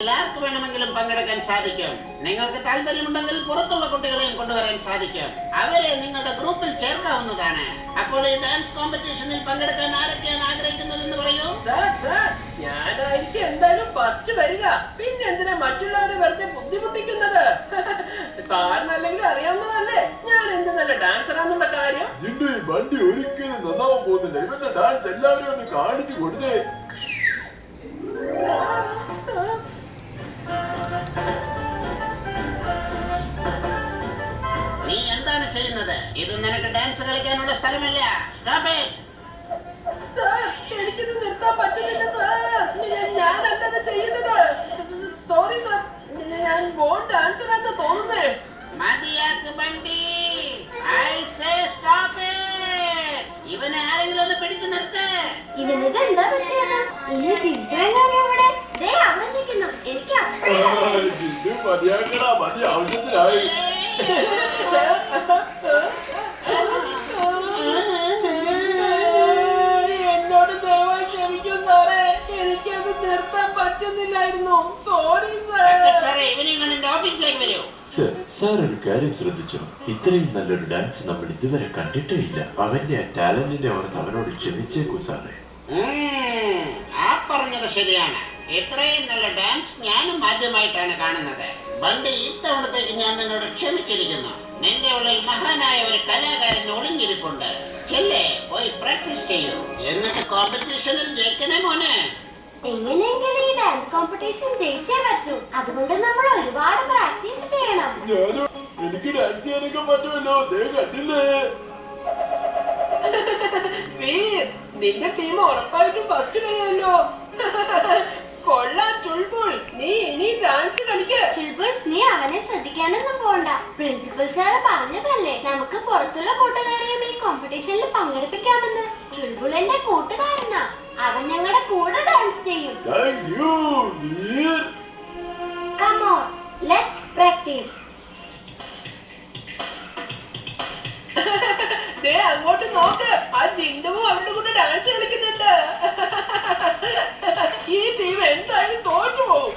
എല്ലാവർക്കും വേണമെങ്കിലും പങ്കെടുക്കാൻ സാധിക്കും. നിങ്ങൾക്ക് താല്പര്യമുണ്ടെങ്കിൽ പുറത്തുള്ള കുട്ടികളെയും കൊണ്ടുവരാൻ സാധിക്കും. അവരെ നിങ്ങളുടെ ഗ്രൂപ്പിൽ ചേർക്കാവുന്നതാണ്. അപ്പോൾ ഈ ഡാൻസ് കോമ്പറ്റീഷനിൽ പങ്കെടുക്കാൻ ആരൊക്കെയാണ് ആഗ്രഹിക്കുന്നത് എന്ന് പറയൂ. ഞാനായിരിക്കും എന്തായാലും ഫസ്റ്റ് വരിക. പിന്നെ എന്തിനാ മറ്റുള്ളവരെ വെറുതെ ബുദ്ധിമുട്ടിക്കുന്നത്? സാറിന് അല്ലെങ്കിൽ അറിയാവുന്നതല്ലേ ഞാൻ എന്ത് നല്ല ഡാൻസറാന്നുള്ള കാര്യം. ജിണ്ടു ഈ വണ്ടി ഒരിക്കലും നന്നാവാൻ പോകുന്നില്ല. ഇവന്റെ ഡാൻസ് എല്ലാവരും ഒന്ന് കാണിച്ചു കൊടുത്തേ. നീ എന്താണ് ചെയ്യുന്നത്? ഇത് നിനക്ക് ഡാൻസ് കളിക്കാനുള്ള സ്ഥലമല്ല. Stop it. സാർ എനിക്കിത് നിർത്താൻ പറ്റുന്നില്ല സാർ. ഞാനല്ലത് ചെയ്യുന്നത്. സോറി സാർ, ഞാൻ ബോൺ ഡാൻസറാന്ന് തോന്നുന്നേ. മതിയാക്ക് Bunty. I say stop it. ഇവനെ ആരെങ്കിലും ഒന്ന് പിടിച്ചു നിർത്ത്. ഇവനിത് എന്താ പറ്റിയത്? ഇനി ജിജുവെങ്ങാനും ഇവിടെ ദേ അവിടെ നിൽക്കുന്നു. എനിക്ക് ജിണ്ടു മതിയാക്കടാ, മതി ആവശ്യത്തിനായി. എന്നോട് ദയവായി ക്ഷമിക്കൂ സാറേ, എനിക്കത് നിർത്താൻ പറ്റുന്നില്ലായിരുന്നു. Sorry sir. ഇവനെയും കൊണ്ട് എന്റെ ഓഫീസിലേക്ക് വരൂ. സാർ ഒരു കാര്യം ശ്രദ്ധിച്ചോ? ഇത്രയും നല്ലൊരു ഡാൻസ് നമ്മൾ ഇതുവരെ കണ്ടിട്ടേ ഇല്ല. അവന്റെ ആ ടാലന്റിനെ ഓർത്ത് അവനോട് ക്ഷമിച്ചേക്കൂ സാറേ. ആ പറഞ്ഞത് ശരിയാണ്. ഇത്രയും നല്ല ഡാൻസ് ഞാനും ആദ്യമായിട്ടാണ് കാണുന്നത്. ബണ്ടി, ഇത്തവണത്തേക്ക് ഞാൻ നിന്നോട് ക്ഷമിച്ചിരിക്കുന്നു. നിന്റെ ഉള്ളിൽ മഹാനായ ഒരു കലാകാരൻ ഒളിഞ്ഞിരിപ്പുണ്ട്. ചെല്ലേ പോയി പ്രാക്ടീസ് ചെയ്യൂ. എന്നിട്ട് കോമ്പറ്റീഷനിൽ ജയിക്കണേ മോനെ. എങ്ങനെയെങ്കിലും ഈ ഡാൻസ് കോമ്പറ്റീഷൻ ജയിച്ചേ പറ്റൂ. അതുകൊണ്ട് നമ്മൾ ഒരുപാട് പ്രാക്ടീസ് ചെയ്യണം. എനിക്ക് ഡാൻസ് ചെയ്യാനൊക്കെ പറ്റുമല്ലോ. ദേ കണ്ടില്ലേ? നിന്റെ ടീം ഉറപ്പായിട്ടും ഫസ്റ്റ് വരുമല്ലോ. കൊള്ളാം ചുൾബുൾ, നീ ഇനി ഡാൻസ് കളിക്ക്. ചുൾബുൾ, നീ അവനെ ശ്രദ്ധിക്കാനൊന്നും പോണ്ട. പ്രിൻസിപ്പൽ സാർ പറഞ്ഞതല്ലേ നമുക്ക് പുറത്തുള്ള കൂട്ടുകാരെയും ഈ കോമ്പറ്റീഷനിൽ പങ്കെടുപ്പിക്കാമെന്ന്. ചുൾബുൾ എന്റെ കൂട്ടുകാരനാ. അവൻ ഞങ്ങളുടെ കൂടെ ഡാൻസ് ചെയ്യും. Come on, let's practice. ദേ അങ്ങോട്ട് നോക്ക്, ആ ജിണ്ടുവും അവരുടെ കൂടെ ഡാൻസ് കളിക്കുന്നുണ്ട്. ഈ ടീം എന്തായാലും തോറ്റു പോകും.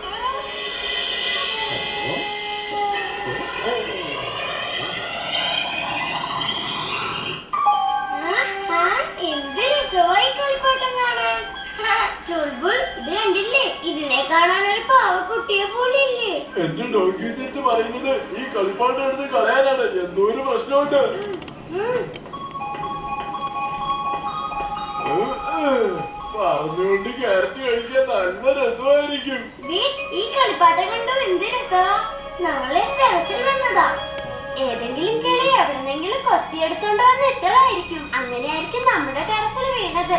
എന്ത് രസമായി കളിപ്പാട്ടം കാണാൻ. ചുൾബുൾ, ഇത് കണ്ടില്ലേ? ഇതിനെ കാണാൻ ഒരു പാവക്കുട്ടിയെ പോലെ ഇല്ലേ? എന്റെ ഡോങ്കി സെൻസ് പറയുന്നത് ഈ കളിപ്പാട്ടം എടുത്ത് കളയാനാണ്. എന്തോ ഒരു പ്രശ്നമുണ്ട്. പറഞ്ഞുകൊണ്ട് ക്യാരറ്റ് കഴിക്കാൻ നല്ല രസമായിരിക്കും. ഈ കളിപ്പാട്ടം കണ്ടു, എന്ത് രസമാ. നമ്മളെ ടെറസിൽ വന്നതാ. ഏതെങ്കിലും കിളി എവിടെന്നെങ്കിലും കൊത്തിയെടുത്തോണ്ട് വന്നിട്ടതായിരിക്കും. അങ്ങനെയായിരിക്കും നമ്മുടെ ടെറസിൽ വീണത്.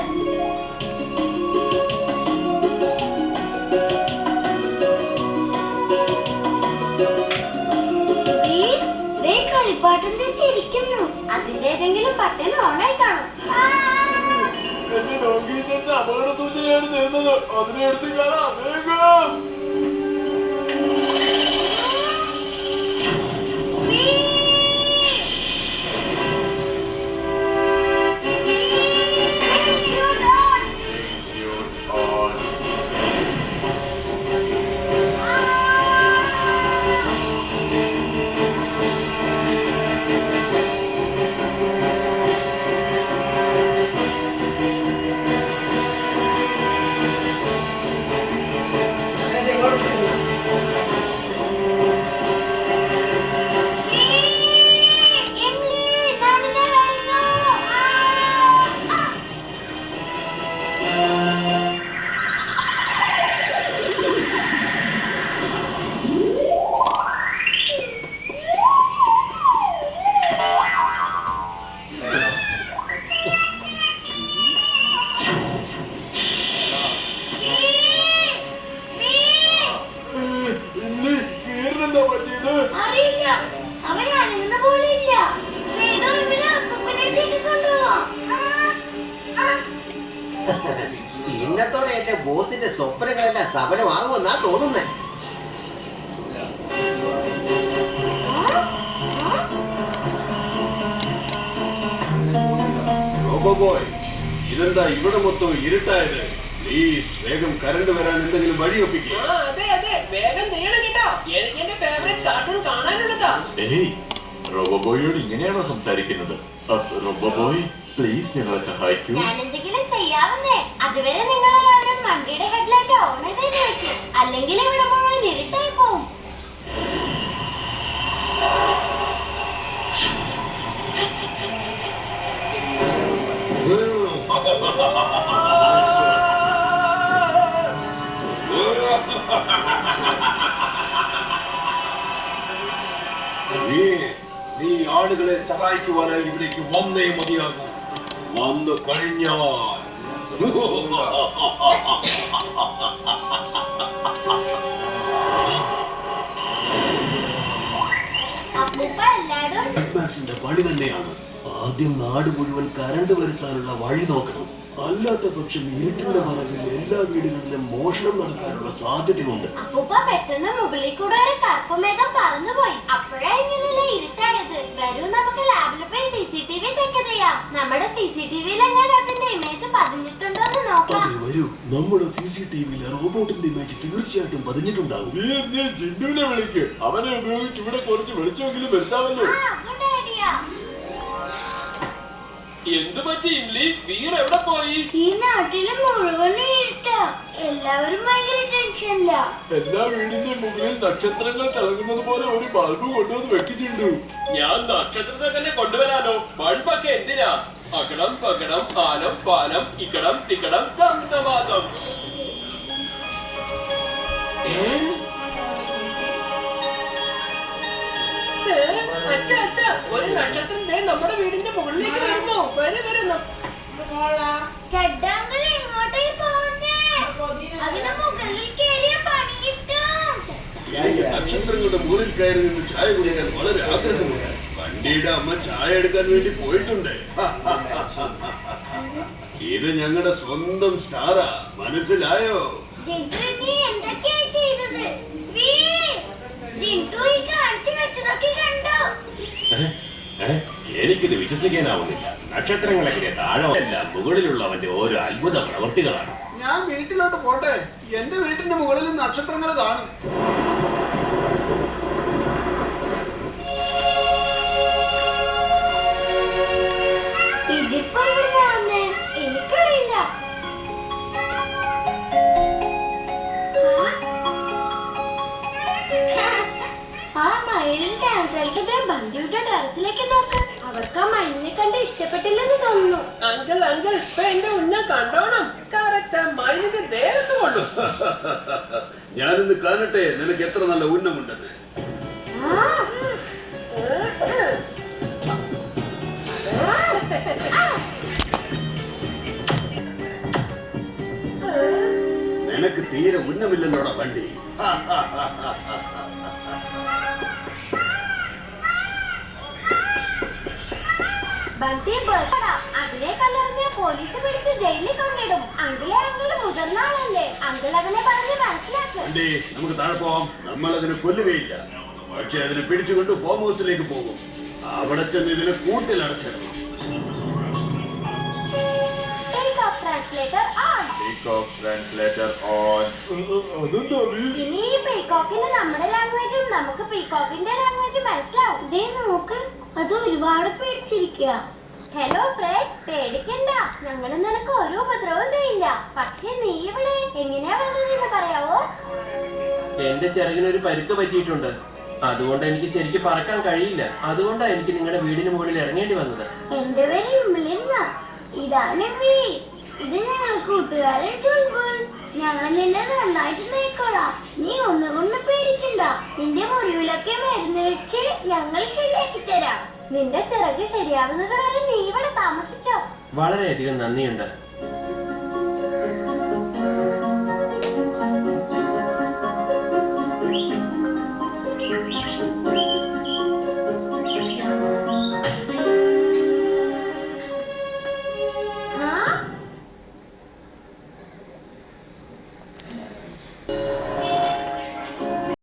കളിപ്പാട്ടം ചിരിക്കുന്നു. അതിന്റെ ഏതെങ്കിലും ബട്ടൺ ഓണായി കാണും. എന്റെ ഡോങ്കി സെൻസ് അപകട സൂചനയാണ് തരുന്നത്. അതിനെ എടുത്ത് കാണാം വേഗം. ഇന്നത്തോടെ എന്റെ ബോസിന്റെ സ്വപ്നങ്ങളെല്ലാം സഫലമാകുമെന്നാ തോന്നുന്നേ. റോബോബോയ്, ഇതെന്താ ഇവിടെ മൊത്തം ഇരുട്ടായത്? പ്ലീസ് വേഗം കറണ്ട് വരാൻ എന്തെങ്കിലും വഴി ഒപ്പിക്കുക. അതെ അതെ അതെ വേഗം ചെയ്യണം കേട്ടോ. എനിക്ക് എന്റെ ഫേവറേറ്റ് കാർട്ടൂൺ കാണാനുള്ളതാ. ഏയ്, റോബോബോയോട് ഇങ്ങനെയാണോ സംസാരിക്കുന്നത്? റോബോബോയ്, പ്ലീസ് ഞങ്ങളെ സഹായിക്കൂ. ഞാൻ എന്തെങ്കിലും ചെയ്യാവുന്നേ. അതുവരെ നിങ്ങൾ എല്ലാവരും വണ്ടിയുടെ ഹെഡ്ലൈറ്റ് ഓൺ ചെയ്ത് വെക്കും, അല്ലെങ്കിൽ ഇവിടെ മുഴുവൻ ഇരുട്ടായി പോവും. നീ ആളുകളെ സഹായിക്കുവാനായി ഇവിടേക്ക് വന്നേ മതിയാകും. വന്നു കഴിഞ്ഞാൽ അപ്പൂപ്പ എല്ലാടും ബാറ്റ്മാൻസിന്റെ പണി തന്നെയാണ്. ആദ്യം നാട് മുഴുവൻ കരണ്ട് വരുത്താനുള്ള വഴി നോക്കണം. അല്ലാത്ത പക്ഷം ഇരുട്ടിന്റെ മറവിൽ എല്ലാ വീടുകളിലും മോഷണം നടക്കാനുള്ള സാധ്യതയുണ്ട്. അപ്പൂപ്പ പെട്ടെന്ന് മുകളിൽ കൂടെ ഒരു കറുപ്പമേഘം പറന്നുപോയി. അപ്പോഴാ ഇങ്ങനെയല്ല ഇരുട്ടായത്. വരൂ, നമുക്ക് ലാബിൽ പോയി CCTV ചെക്ക് ചെയ്യാം. നമ്മുടെ CCTVയിൽ എങ്ങനെ അതിന്റെ ഇമേജ് പതിഞ്ഞിട്ടുണ്ടോ എന്ന് നോക്കാം. അതെ, വരൂ. നമ്മുടെ CCTVയിലെ റോബോട്ടിന്റെ ഇമേജ് തീർച്ചയായിട്ടും പതിഞ്ഞിട്ടുണ്ടാകും. നീ ജിണ്ടുവിനെ വിളിക്ക്. അവനെ ഉപയോഗിച്ച് ഇവിടെ കുറച്ച് വെളിച്ചമെങ്കിലും വരുത്താമല്ലോ. Good idea. എന്ത് പറ്റി ഇംലി? വീർ എവിടെ പോയി? ഈ നാട്ടില് മുഴുവനും ഇരുട്ടാ. എല്ലാവരും ഭയങ്കര ടെൻഷനില്ല. എല്ലാ വീടിന്റെ മുകളിൽ നക്ഷത്രങ്ങൾ തിളങ്ങുന്നത് പോലെ ഒരു ബൾബ് കൊണ്ടുവന്ന് വെക്കിച്ചിട്ടു. ഞാൻ നക്ഷത്രത്തെ തന്നെ കൊണ്ടുവരാനോ? ബൾബൊക്കെ എന്തിനാ? അകടം പകടം ആലം പാലം ഇക്കടം തിക്കടം ദന്തവാദം. ഒരു നക്ഷത്രം നമ്മുടെ വീടിന്റെ മുകളിലേക്ക് വരുന്നു. വരുന്നു. ചഡ്ഡാങ്കൾ എങ്ങോട്ടായി പോകുന്നേ? അതിന് മുകളിൽ കയറിയ പണി കിട്ടും. എനിക്ക് നക്ഷത്രങ്ങളുടെ മുകളിൽ കയറി നിന്ന് ചായ കുടിക്കാൻ വളരെ ആഗ്രഹമുണ്ട്. വണ്ടിയുടെ അമ്മ ചായ എടുക്കാൻ വേണ്ടി പോയിട്ടുണ്ട്. ഇത് ഞങ്ങളുടെ സ്വന്തം സ്റ്റാറാ, മനസ്സിലായോ? ജിന്റു, നീ എന്തൊക്കെയാ ചെയ്തത്? ജിന്റു ഈ കാണിച്ചു വെച്ചതൊക്കെ കണ്ടോ? എനിക്കിത് വിശ്വസിക്കാനാവുന്നില്ല. നക്ഷത്രങ്ങളെങ്ങനെ താഴെയല്ല മുകളിലുള്ളവന്റെ ഓരോ അത്ഭുത പ്രവൃത്തികളാണ്. ഞാൻ വീട്ടിലോട്ട് പോട്ടെ. എന്റെ വീട്ടിന്റെ മുകളിൽ നക്ഷത്രങ്ങൾ കാണും. ഇതിപ്പോ എവിടുന്നാ? എനിക്കറിയില്ല. ആ മയിലിൽ ഡാൻസ് കളിക്കുന്നത് ബണ്ടിയുടെ ടെറസിലേക്ക് നോക്ക്. അവർക്ക് ആ മയിലിനെ കണ്ട് ഇഷ്ടപ്പെട്ടില്ലെന്ന് തോന്നുന്നു. അങ്കിൾ ഇപ്പൊ എന്റെ ഉന്നം കണ്ടോണം. കറക്റ്റ് മയിലിന്റെ ദേഹത്ത് കൊള്ളു. ഞാനിന്ന് കാണട്ടെ നിനക്ക് എത്ര നല്ല ഉന്നമുണ്ടെന്ന്. നിനക്ക് തീരെ ഉന്നമില്ലല്ലോടാ വണ്ടി. ബണ്ടി ബർക്കടാ. അതിനെ കല്ലെറിഞ്ഞ പോലീസ് പിടിച്ച് ജയിലിൽ കൊണ്ടിടും. അങ്കിള് മുതിർന്ന ആളല്ലേ. അങ്കിൾ അവനെ പറഞ്ഞ് മനസ്സിലാക്കും. വണ്ടി, നമുക്ക് താഴെ പോവാം. നമ്മൾ അതിനെ കൊല്ലുകയില്ല, പക്ഷെ അതിനെ പിടിച്ചുകൊണ്ട് ഫോം ഹൗസിലേക്ക് പോകും. അവിടെ ചെന്ന് ഇതിനെ കൂട്ടിലടച്ചിടണം. ഇനി ഈ പീകോക്കിന് നമ്മുടെ ലാംഗ്വേജും നമുക്ക് പീകോക്കിന്റെ ലാംഗ്വേജും മനസ്സിലാവും. ദേ നോക്ക്, അത് ഒരുപാട് പേടിച്ചിരിക്കുക. ഹലോ ഫ്രെഡ്, പേടിക്കണ്ട. ഞങ്ങൾ നിനക്ക് ഒരു ഉപദ്രവവും ചെയ്യില്ല. പക്ഷെ നീ ഇവിടെ എങ്ങനെയാ വന്നതെന്ന് പറയാവോ? എന്റെ ചിറകിനൊരു പരുക്ക് പറ്റിയിട്ടുണ്ട്. അതുകൊണ്ട് എനിക്ക് ശരിക്കും പറക്കാൻ കഴിയില്ല. അതുകൊണ്ടാണ് എനിക്ക് നിങ്ങളുടെ വീടിന് മുകളിൽ ഇറങ്ങേണ്ടി വന്നത്. എന്റെ പേര് ഇംലിന്ന. ഇതാണ് വീ. ഇത് ഞങ്ങൾ കൂട്ടുകാരൻ ചുൽബുൾ. ഞങ്ങൾ നിന്നെ നന്നായിട്ട് നോക്കോളാം. നീ ഒന്നുകൊണ്ട് പേടിക്കണ്ട. നിന്റെ മുറിവിലൊക്കെ മരുന്ന് വെച്ച് ഞങ്ങൾ ശരിയാക്കി തരാം. നിന്റെ ചിറക് ശരിയാവുന്നത് വരെ നീ ഇവിടെ താമസിച്ചോ. വളരെയധികം നന്ദിയുണ്ട്.